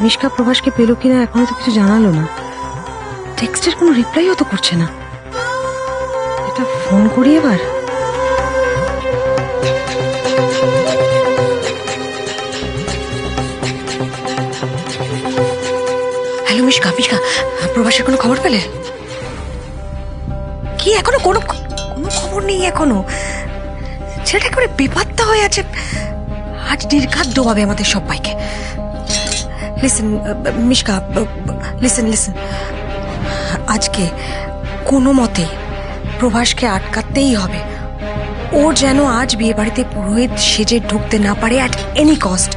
মিশকা প্রভাসকে পেলো কিনা এখনো তো কিছু জানালো না। টেক্সটের কোনো রিপ্লাইও তো করছে না। এটা ফোন করি এবার। হ্যালো মিশকা, মিশকা প্রভাসের কোনো খবর পেলে? কি এখনো কোনো খবর নেই এখনো? ছেলেটা করে বেপাত্তা হয়ে আছে। আজ নির্ঘাত ডোবাবে আমাদের সবাইকে। লিসেন মিশকা, লিসেন লিসেন, আজকে কোনো মতে প্রভাসকে আটকাতেই হবে। ও যেন আজ বিয়ে বাড়িতে পুরোহিত সেজে ঢুকতে না পারে অ্যাট এনি কস্ট।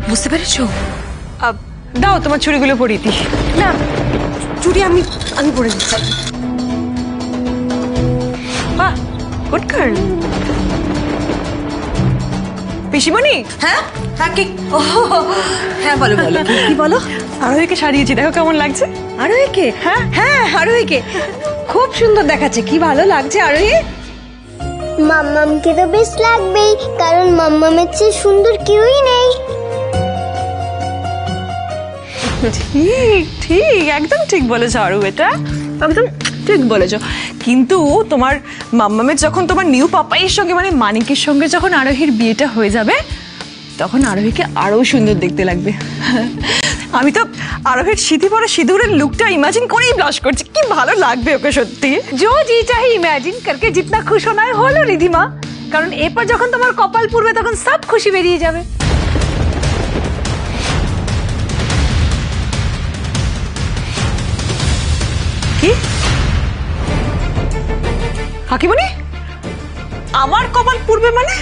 বুঝতে পেরেছো? দাও তোমার চুড়িগুলো পরিয়ে দিই। না, চুড়ি আমি পরে দিচ্ছি। বাহ, গুড গার্ল। পিসিমণি, হ্যাঁ হ্যাঁ, কি? হ্যাঁ বলো বলো, কি বলো? আরোহীকে সারিয়েছি, দেখো কেমন লাগছে। আরোহীকে? হ্যাঁ হ্যাঁ, আরোহীকে খুব সুন্দর দেখাচ্ছে। কি ভালো লাগছে আরোহী। মাম্মামকে তো বেশ লাগবেই, কারণ মাম্মামের চেয়ে সুন্দর কেউই নেই। ঠিক ঠিক, একদম ঠিক বলেছো আরু, এটা একদম ঠিক বলেছো। কিন্তু তোমার মাম্মামের যখন তোমার নিউ পাপাইয়ের সঙ্গে মানে মানিকের সঙ্গে যখন আরোহীর বিয়েটা হয়ে যাবে, তখন আরোহীকে আরো সুন্দর দেখতে লাগবে। আমি তো আরোহীর সিঁথি পরে সিঁদুরের লুকটা ইমাজিন করেই ব্লাশ করছি। কি ভালো লাগবে ওকে সত্যি। जो जी चाहे इमेजिन करके जितना खुश होना है হলো রিধিমা, কারণ এরপর যখন তোমার কপাল পুড়বে তখন সব খুশি বেরিয়ে যাবে। কি হাকিমণি, আমার কপাল পূর্বে মানে?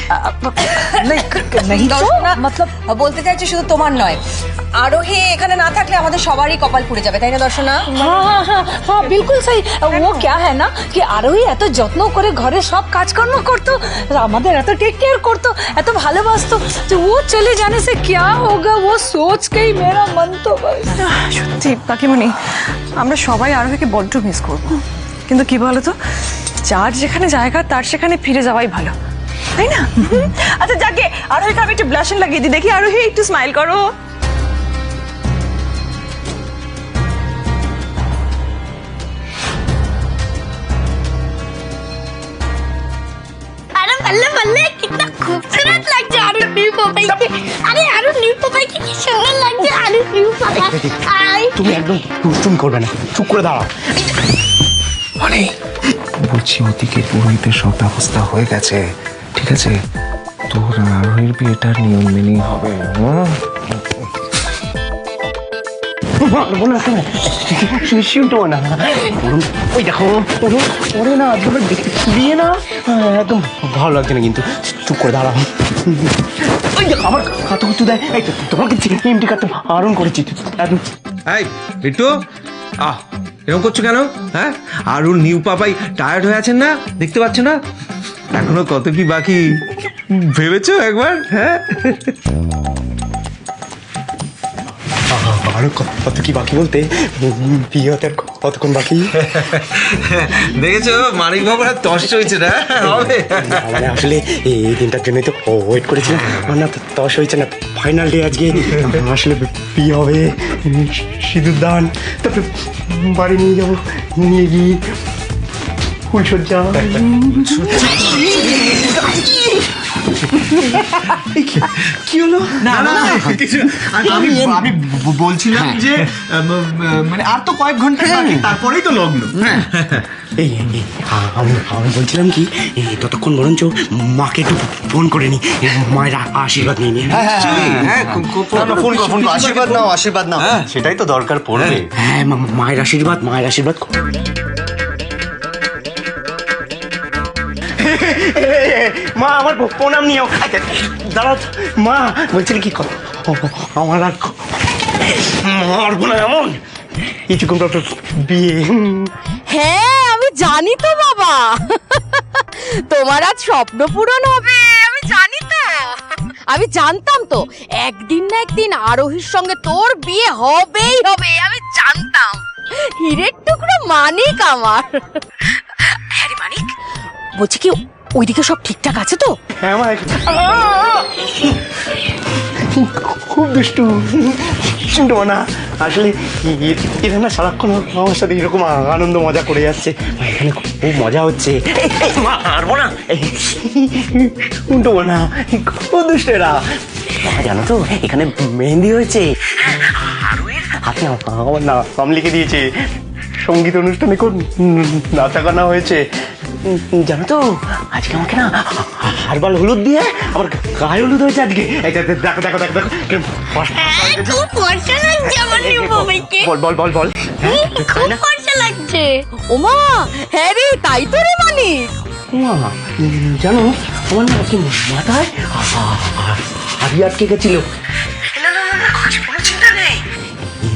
মতলব বলতে চাইছি শুধু তোমার নয়, আরোহী এখানে না থাকলে আমাদের সবারই কপাল পুড়ে যাবে, তাই না দর্শনা? হ্যাঁ হ্যাঁ হ্যাঁ হ্যাঁ, बिल्कुल सही। वो क्या है ना कि আরোহী এত যত্ন করে ঘরে সব কাজকর্ম করতো, আমাদের এত টেক কেয়ার করতো, এত ভালোবাসতো, তো वो चले जाने से क्या होगा वो सोच के ही मेरा मन तो बस। সত্যি কাকিমণি, আমরা সবাই আরোহীকে বড্ড মিস করবো। কিন্তু কি বলতো, যার যেখানে জায়গা তার সেখানে ফিরে যাওয়াই ভালো, তাই না? আচ্ছা যাকে আরোহীকে আমি একটু ব্লাশন লাগিয়ে দিই, দেখি আরোহী একটু স্মাইল করো। अरे बल्ले बल्ले, कितना खूबसूरत लगता है अरे न्यू पापाई के। अरे अरे न्यू पापाई के কি সুন্দর লাগছে। अरे न्यू पापा आई। তুমি একদম দুষ্টুমি করবে না, চুপ করে দাঁড়াও। মানে বলছি ওদিকে পুরোহিতের সব ব্যবস্থা হয়ে গেছে, ঠিক আছে? তোর আরোহীর বিয়েটার নিয়ম মেনেই হবে। ওই দেখো ওরে না, বিয়ে না একদম ভালো লাগছে না, কিন্তু চুপ করে দাঁড়াও। ওই দেখো আমার হাত উঁচু দেয়। এই তো তোমাকে এমটি কাটতে আরণ করেছি একদম। এই বিট্টু, এরকম করছো কেন? হ্যাঁ, আর ওর নিউ পাপাই টায়ার্ড হয়ে আছেন না, দেখতে পাচ্ছ না? এখনো কত কি বাকি ভেবেছো একবার? হ্যাঁ, আরো কত কি বাকি বলতে, বিয়ে হতে আর কতক্ষণ বাকি? দেখেছো মানিক বাবুর আর তষ্ট হয়েছে না? হবে মানে আসলে এই দিনটার জন্যই তো ওয়েট করেছিলাম। আমার না তস হয়েছে না, ফাইনাল ডে আজকে। আসলে বিয়ে হবে, সিঁদুর দান, তারপরে বাড়ি নিয়ে যাবো, নিয়ে গিয়ে ফুলসজ্জা। কি হলো? না না কিছু, আমি বলছিলাম যে মানে আর তো কয়েক ঘন্টা বাকি, তারপরেই তো লগ্ন। এই আমি বলছিলাম কি, ততক্ষণ বরঞ্চ মাকে একটু ফোন করে নি, মায়ের আশীর্বাদ নিয়ে নি। আশীর্বাদ নাও, সেটাই তো দরকার পড়বে। হ্যাঁ, মায়ের আশীর্বাদ। মা আমার প্রণাম নিও। দাঁড়াও মা, বলছিলি কি কথা? আমার আর মারবো না এমন কিছুক্ষণ পর বিয়ে। হ্যাঁ আমি জানি তো বাবা, তোমার আজ স্বপ্ন পূরণ হবে, আমি জানি তো। আমি জানতাম তো একদিন না একদিন আরোহীর সঙ্গে তোর বিয়ে হবেই হবে, আমি জানতাম। হীরের টুকরো মানিক আমার। হ্যাঁ রে মানিক, বলছি কি ওইদিকে সব ঠিকঠাক আছে তো? হ্যাঁ খুব দুষ্টু শুনতো না আসলে এরা না সারাক্ষণ আমার সাথে এরকম আনন্দ মজা করে যাচ্ছে এখানে খুব মজা হচ্ছে মা পারবো না শুনতো না খুব দুষ্টু এরা জানো তো এখানে মেহেন্দি হয়েছে হাতে আমার নাম লিখে দিয়েছে সঙ্গীত অনুষ্ঠানে কোন নাচা গানা হয়েছে জানো তো আজকে আমাকে না হারবাল হলুদ দিয়ে আবার গায়ে হলুদ হয়েছে আজকে দেখো দেখো দেখো দেখো খুব ফর্সা লাগছে আমার নিউ বাবাইকে। বল বল বল বল খুব ফর্সা লাগছে। ওমা হ্যাঁ রে তাই তো রে মানিক। মা জানো আমার না আজকে মাথায় হাড়ি আটকে গেছিল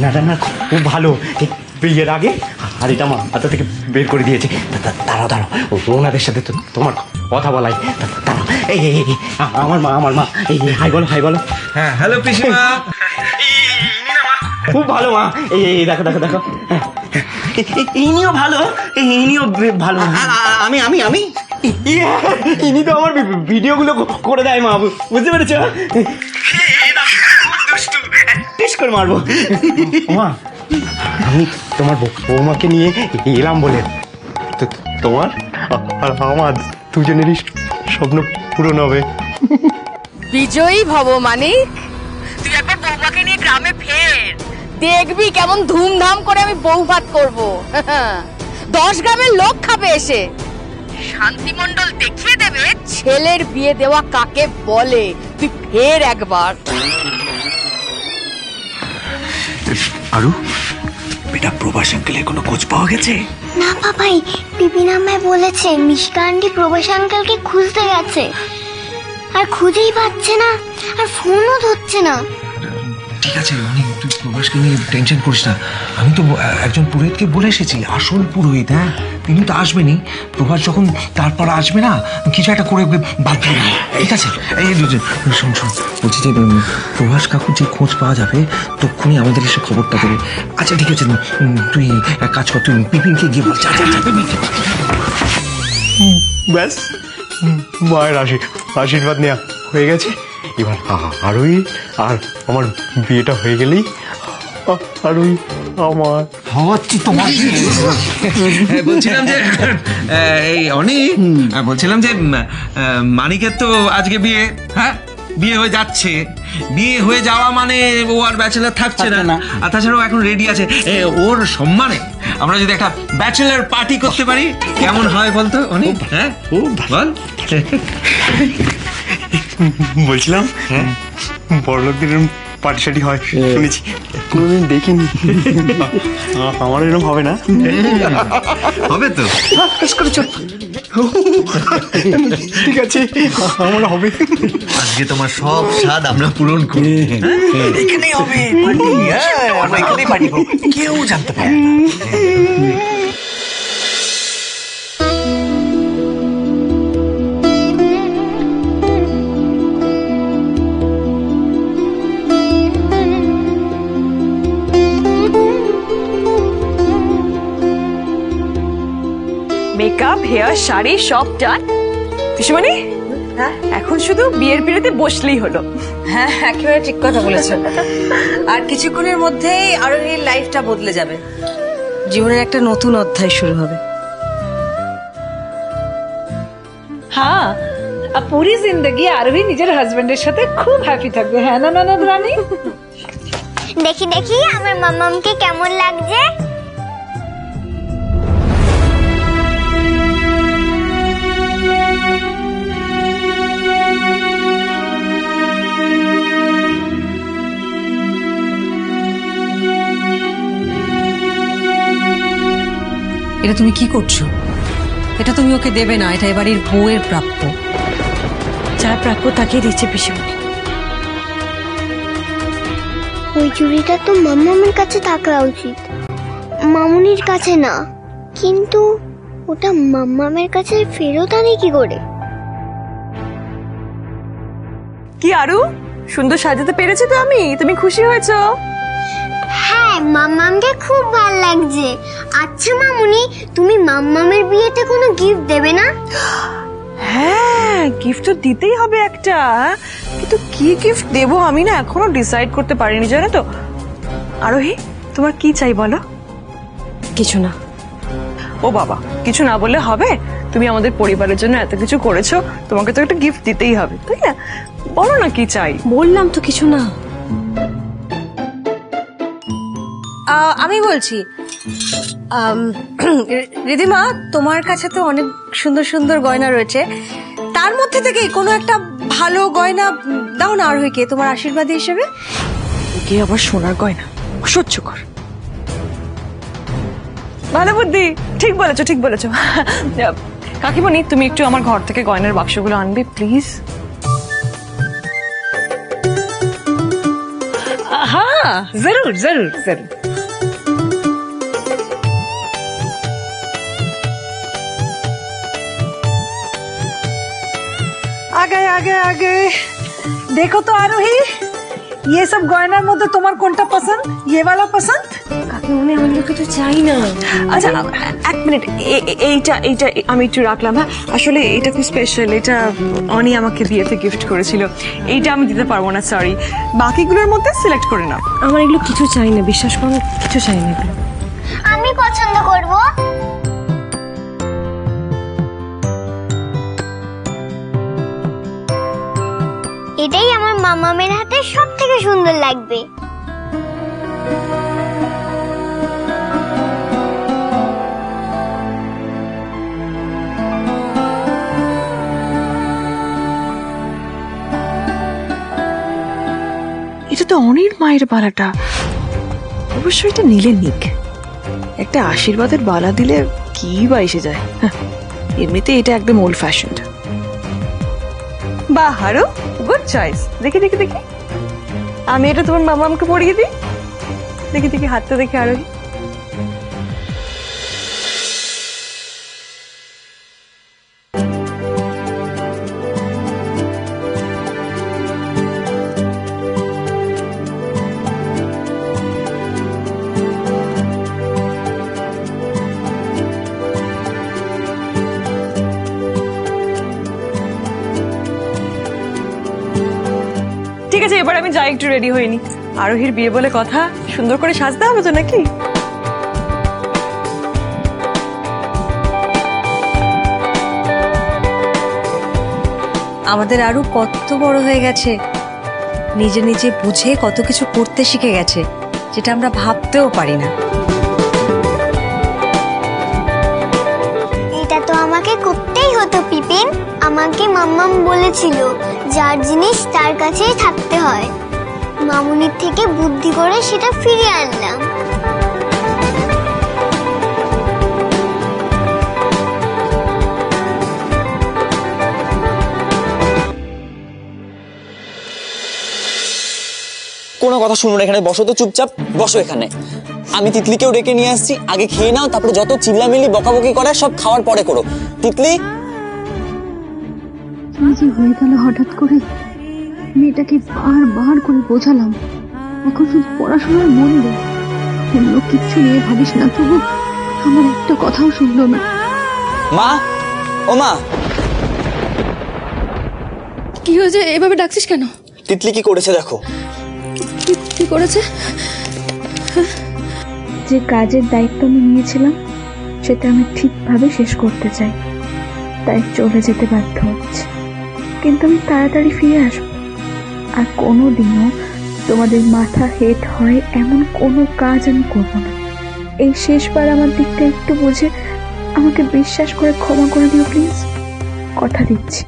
না না না খুব ভালো বিয়ের আগে হাড়িটা মা হাতা থেকে বের করে দিয়েছে দাঁড়াও দাঁড়াও ওনাদের সাথে তোমার কথা বলাই দাঁড়াও এই আমার মা এই হাই বলো হাই বলো হ্যাঁ হ্যালো পিসিমা। খুব ভালো মা এই দেখো দেখো দেখো ইনিও ভালো ইনিও ভালো আমি আমি আমি ইনি তো আমার ভিডিওগুলো করে দেয় মা বুঝতে পেরেছো টেস্ট করে মারবো মা আমি তোমার বৌমাকে নিয়ে এলাম বলে তোমার আর আমার দুজনেরই স্বপ্ন পূরণ হবে বিজয়ী ভব মানিক তুই একবার বৌমাকে নিয়ে গ্রামে ফের দেখবি কেমন ধুমধাম করে আমি বউ ভাত করবো 10 গ্রামের লোক খাবে এসে শান্তিমণ্ডল দেখিয়ে দেবে ছেলের বিয়ে দেওয়া কাকে বলে তুই ফের একবার আরু বেটা প্রভাস আঙ্কেলের কোনো খোঁজ পাওয়া গেছে? না বাবাই, বিপিন আমায় বলেছে মিশকা আন্টি প্রবাস আঙ্কেলকে খুঁজতে গেছে, আর খুঁজেই পাচ্ছে না, আর ফোনও ধরছে না। ঠিক আছে অনেক, তুই প্রভাসকে নিয়ে টেনশন করিস না। আমি তো একজন পুরোহিতকে বলে এসেছি, আসল পুরোহিত, হ্যাঁ তিনি তো আসবেনই। প্রভাস যখন তারপর আসবে না, কিছু একটা করে বাদ দিয়ে দেবো, ঠিক আছে? এই শোন শোন, বলছি যে প্রভাস কাকুর যে খোঁজ পাওয়া যাবে তক্ষুনি আমাদের এসে খবরটা দেবে। আচ্ছা ঠিক আছে, তুই এক কাজ কর, তুই বিপিনকে গিয়ে বল। ব্যাস মায়ের আশীর্বাদ নেওয়া হয়ে গেছে। এবার আরোই আর আমার বিয়েটা হয়ে গেলেই আরোই আমার হচ্ছি তোমার। বলছিলাম যে এই অনেক, বলছিলাম যে মানিকের তো আজকে বিয়ে, হ্যাঁ বিয়ে হয়ে যাচ্ছে, বিয়ে হয়ে যাওয়া মানে ও আর ব্যাচেলার থাকছে না। আর তাছাড়াও এখন রেডি আছে, ওর সম্মানে আমরা যদি একটা ব্যাচেলার পার্টি করতে পারি কেমন হয় বলতো অনেক? হ্যাঁ বল। বলছিলাম বড়লোকদের পার্টি সার্টি হয় শুনেছি, কোনোদিন দেখিনি। আমার এরকম হবে না? হবে তো, ঠিক আছে আমার হবে। আজকে তোমার সব স্বাদ আমরা পূরণ করি। এখানেই হবে পার্টি, আমরা এখানেই পার্টি করব, কেউ জানতে পারবে না। মেকআপ, হেয়ার, শাড়ি সব ডান। পিসুমণি, এখন শুধু বিয়ের পিড়িতে বসলেই হলো। হ্যাঁ একেবারে ঠিক কথা বলেছো। আর কিছুক্ষণের মধ্যেই আরোহীর লাইফটা বদলে যাবে, জীবনের একটা নতুন অধ্যায় শুরু হবে। হ্যাঁ, আর পুরি জিন্দগি আরোহী নিজের হাজবেন্ডের সাথে খুব হ্যাপি থাকবে। হ্যাঁ না ননদ রানী? দেখি দেখি আমার মামামকে কেমন লাগছে। এটা তুমি কি করছো? এটা তুমি ওকে দেবে না, এটা এবারের বউয়ের প্রাপ্য। যার প্রাপ্য তাকে দিচ্ছে পিসুমণি। ওই চুড়িটা তো মামামের কাছে থাকা উচিত, মামুনির কাছে না। কিন্তু ওটা মামামের কাছে ফেরত আনে কি করে? কি আরু সুন্দর সাজাতে পেরেছি তো আমি, তুমি খুশি হয়েছো? হ্যাঁ, মামামকে খুব ভালো লাগছে। আচ্ছা মামুনি, তুমি মামামের বিয়েতে কোনো গিফট দেবে না? হ্যাঁ গিফট তো দিতেই হবে একটা, কিন্তু কি গিফট দেবো আমি না এখনো ডিসাইড করতে পারিনি জানো তো। আরোহী তোমার কি চাই বলো? কিছু না। ও বাবা, কিছু না বললে হবে? তুমি আমাদের পরিবারের জন্য এত কিছু করেছো, তোমাকে তো একটা গিফট দিতেই হবে, তাই না? বলো না কি চাই। বললাম তো কিছু না। আমি বলছি রিধিমা, তোমার কাছে তো অনেক সুন্দর সুন্দর গয়না রয়েছে, তার মধ্যে থেকে কোনো একটা ভালো গয়না দাও না আরোহীকে তোমার আশীর্বাদ হিসেবে। কে আবার সোনার গয়না? অসহ্য কর। ভালো বুদ্ধি, ঠিক বলেছো ঠিক বলেছো। কাকিমণি তুমি একটু আমার ঘর থেকে গয়নার বাক্সগুলো আনবে প্লিজ। হ্যাঁ জরুর জরুর জরুর। আগে আগে আগে देखो तो आरोही, ये सब गहनार মধ্যে তোমার কোনটা পছন্দ? ये वाला पसंद? কাকিমণি আমি কিছু চাই না। আচ্ছা এক মিনিট, এইটা এইটা আমি একটু রাখলাম। হ্যাঁ আসলে এটা খুব স্পেশাল, এটা অনি আমাকে বিয়েতে গিফট করেছিল, এইটা আমি দিতে পারবো না, সরি। বাকিগুলোর মধ্যে সিলেক্ট করে নাও। আমার এগুলো কিছু চাই না, বিশ্বাস করো, কিছু চাই না এগুলো। আমি পছন্দ করব। এটাই আমার মামামের হাতে সব থেকে সুন্দর লাগবে। এটা তো অনির মায়ের বালাটা, অবশ্যই এটা নিলে নিক। একটা আশীর্বাদের বালা দিলে কি বা এসে যায়, এমনিতে এটা একদম ওল্ড ফ্যাশনড। বাহ আরো গুড চয়েস। দেখি দেখি দেখি, আমি এটা তোমার মামাকে পরিয়ে দিই। দেখি দেখি হাতটা দেখি আরোহী। ঠিক আছে, এবার আমি যাই, একটু রেডি হইনি। আরোহীর বিয়ে বলে কথা, সুন্দর করে সাজতে হবে তো নাকি? আমাদের আরো কত বড় হয়ে গেছে, নিজে নিজে বুঝে কত কিছু করতে শিখে গেছে, যেটা আমরা ভাবতেও পারি না। এটা তো আমাকে করতেই হতো পিপিন। আমাকে মাম্মাম বলেছিল যার জিনিস তার কাছেই থাকতে হয়। মামুনির থেকে বুদ্ধি করে সেটা ফিরিয়ে আনলাম। কোনো কথা শুনুন, এখানে বসো তো, চুপচাপ বসো এখানে। আমি তিতলিকেও ডেকে নিয়ে আসছি, আগে খেয়ে নাও, তারপরে যত চিল্লামিল্লি বকাবকি করে সব খাওয়ার পরে করো। তিতলি, কি যে হয়ে গেল হঠাৎ করে, মেয়েটাকে বারবার করে বোঝালাম এখন শুধু পড়াশোনার মন দে, অন্য কিচ্ছু নিয়ে ভাবিস না, তবু আমার একটা কথাও শুনলো না। মা, ও মা। কি হয়েছে, এভাবে ডাকছিস কেন? তিতলি কি করেছে দেখো। কি করেছে? যে কাজের দায়িত্ব আমি নিয়েছিলাম সেটা আমি ঠিকভাবে শেষ করতে চাই, তাই চলে যেতে বাধ্য হচ্ছে, কিন্তু আমি তাড়াতাড়ি ফিরে আসবো। আর কোনোদিনও তোমাদের মাথা হেট হয় এমন কোনো কাজ আমি করবো না। এই শেষবার আমার দিকটা একটু বুঝে আমাকে বিশ্বাস করে ক্ষমা করে দিও প্লিজ। কথা দিচ্ছি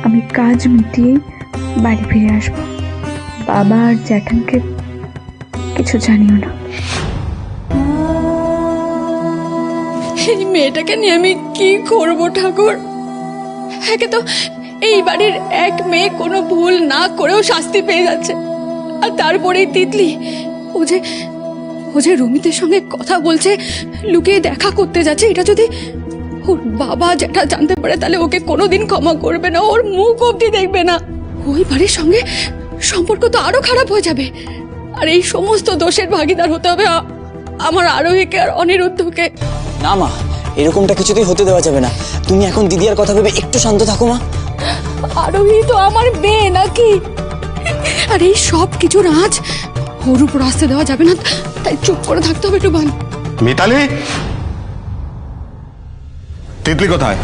আমি কাজ মিটিয়েই বাড়ি ফিরে আসবো। বাবা আর জ্যাঠানকে কিছু জানিও না। এই মেয়েটাকে নিয়ে আমি কি করবো ঠাকুর? একে তো এই বাড়ির এক মেয়ে কোনো ভুল না করেও শাস্তি পেয়ে যাচ্ছে, আর তারপরেই তিতলি ও যে রমিতের সঙ্গে কথা বলছে, লুকিয়ে দেখা করতে যাচ্ছে, এটা যদি ওর বাবা যেটা জানতে পারে তাহলে ওকে কোনোদিন ক্ষমা করবে না, ওর মুখ অবধি দেখবে না। ওই বাড়ির সঙ্গে সম্পর্ক তো আরো খারাপ হয়ে যাবে, আর এই সমস্ত দোষের ভাগিদার হতে হবে আমার আরোহীকে আর অনিরুদ্ধকে। না মা, এরকমটা কিছুতেই হতে দেওয়া যাবে না। তুমি এখন দিদি আর কথা ভেবে একটু শান্ত থাকো মা। আরোহী তো আমার মেয়ে নাকি? আর এই সব কিছুর আঁচ ওর উপর আসতে দেওয়া যাবে না, তাই চুপ করে থাকতে হবে একটু। মিতালি, তিতলি কোথায়?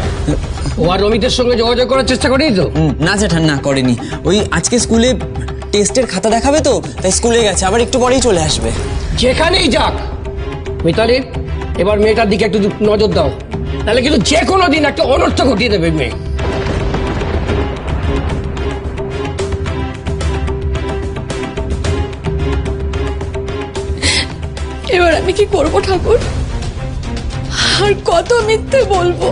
ও আর রমিতের সঙ্গে যোগাযোগ করার চেষ্টা করেনি তো? না জেঠান, না করেনি। ওই আজকে স্কুলে টেস্টের খাতা দেখাবে তো, তাই স্কুলে গেছে, আবার একটু পরেই চলে আসবে। যেখানেই যাক মিতালি, এবার মেয়েটার দিকে একটু নজর দাও, তাহলে কিন্তু যে কোনো দিন একটা অনর্থ ঘটিয়ে দেবে মেয়ে। এবার আমি কি করব ঠাকুর? আর কত মিথ্যে বলবো?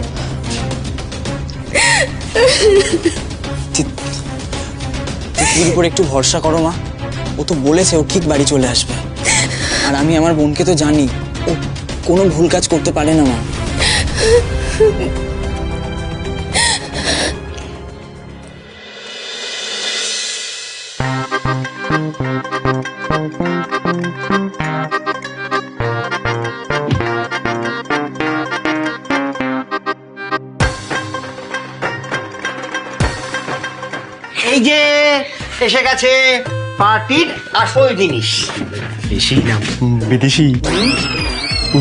তিতলির উপর একটু ভরসা করো মা, ও তো বলেছে ও ঠিক বাড়ি চলে আসবে। আর আমি আমার বোনকে তো জানি, ও কোনো ভুল কাজ করতে পারে না মা। এই যে এসে গেছে পার্টির আসল জিনিস। দেশি না বিদেশি?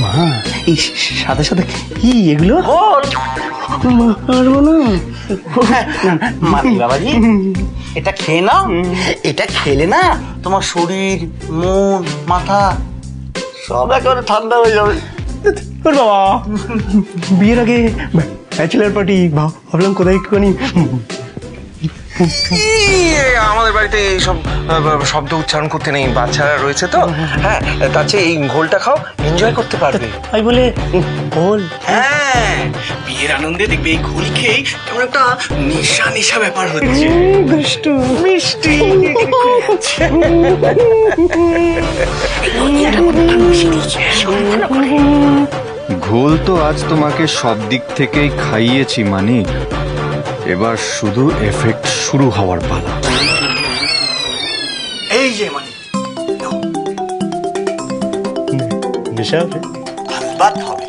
মা, এই সাথে সাথে কি এগুলো? পারবো না। মানি বাবাজি, এটা খেয়ে নাও। এটা খেলে না তোমার শরীর, মন, মাথা সব একেবারে ঠান্ডা হয়ে যাবে। ওর বাবা, বিয়ের আগে ব্যাচেলার পার্টি, ভাবলাম কোথায় একটুখানি। আমাদের বাড়িতে এইসব শব্দ উচ্চারণ করতে নেই, বাচ্চারা রয়েছে তো। হ্যাঁ, তার চেয়ে এই ঘোলটা খাও, এনজয় করতে পারবে। আমি বলে ঘোল? হ্যাঁ, বিয়ের আনন্দে দেখবে এই ঘোল খেয়ে কেমন একটা নেশা নেশা ব্যাপার হচ্ছে। দুষ্টু মিষ্টি। ঘোল তো আজ তোমাকে সব দিক থেকেই খাইয়েছি মানিক, এবার শুধু এফেক্ট শুরু হওয়ার পালা। এই যে মানে নেশা হবে? বাদ হবে।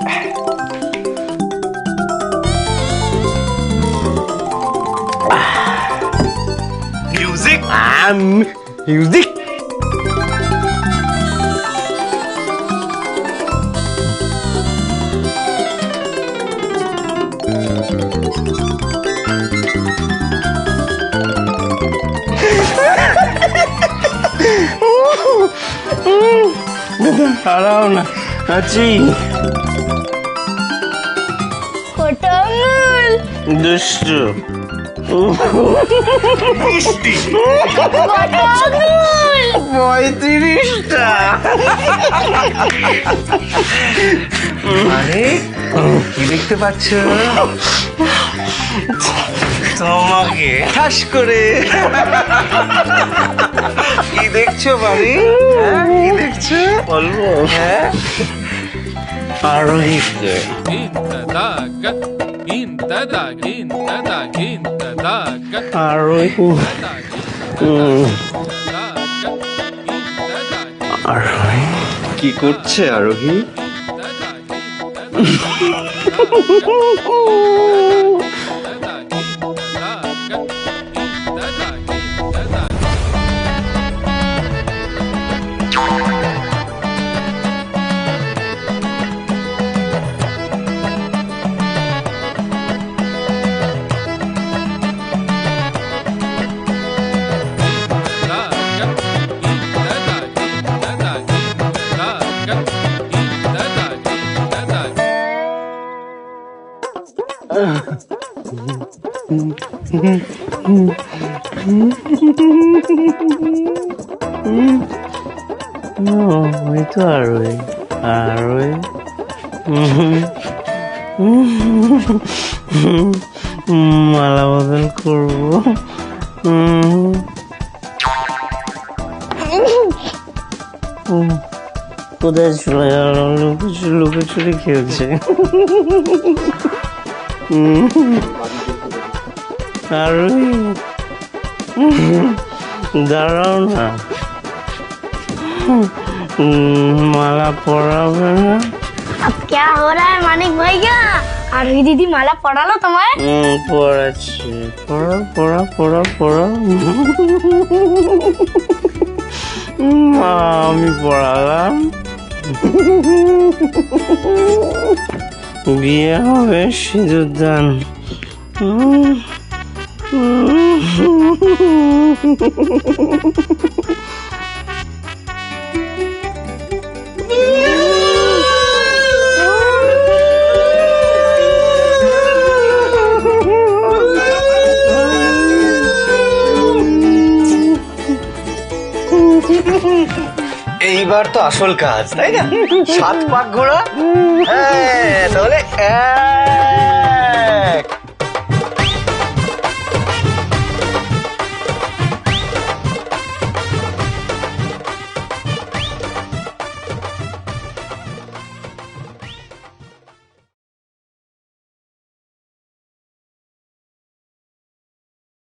Music, music. হারাও না, আছি। দুষ্টু মিষ্টি 35টা। আরে কি দেখতে পাচ্ছ? তোমাকে ঠাস করে। কি দেখছো বাড়ি? কি দেখছো বলবো? হ্যাঁ, আরোহীকে। আরোহী, আরোহী কি করছে? আরোহী ওই তো আরোহী, আরোহী। মালা বদল করবো। কোথায় চলে গেল? লুকোচুরি খেলছে। আরোহী, দাঁড়াও না, মালা পরাবে না? আজকে क्या हो रहा है मानिक भैया आरोही दीदी माला पढ़ालो तुम्हारे পড়াচ্ছি পড়া পড়া পড়া পড়া আমি পড়ালাম বিয়ে হবে সিঁদুর দান এইবার তো আসল কাজ তাই না 7 পাক ঘোরা হ্যাঁ তাহলে